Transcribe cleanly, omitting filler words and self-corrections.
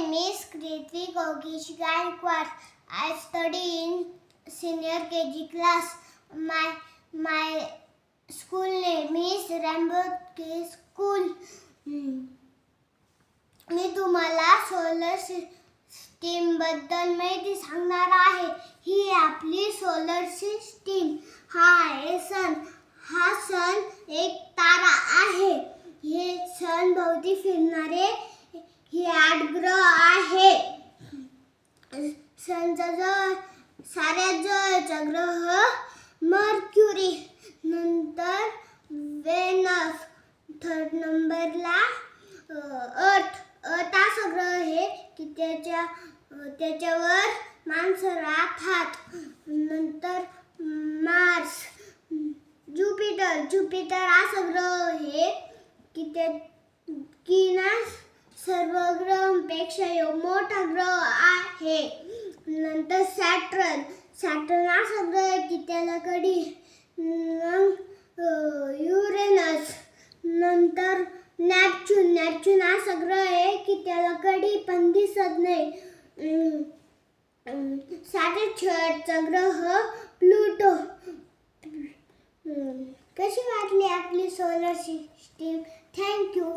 name is Krithvi Kogish Gaikwad. I study in senior KG class. My school name is Rainbow K School. मी तुम्हाला solar system बद्दल माहिती सांगणार आहे. ही आपली solar system. हा सन एक तारा आहे. हे सन भोवती फिरणारे हे 8 ग्रह आहे. सनचा साऱ्यात जवळचा ग्रह मर्क्युरी, नंतर वेनस, थर्ड नंबरला अर्थ असा ग्रह आहे की त्याच्यावर माणसं राहतात. नंतर मार्स, ज्युपिटर असा ग्रह आहे की सर्व ग्रहांपेक्षा मोठा ग्रह आहे. नंतर सॅटर्न असा ग्रह आहे की त्याला कडी. युरेनस, नंतर नेपच्यून असा ग्रह आहे की त्याला कडी पण दिसत नाही. सगळ्यात शेवटचा ग्रह प्लुटो. कशी वाटली आपली सोलर सिस्टीम? थँक्यू.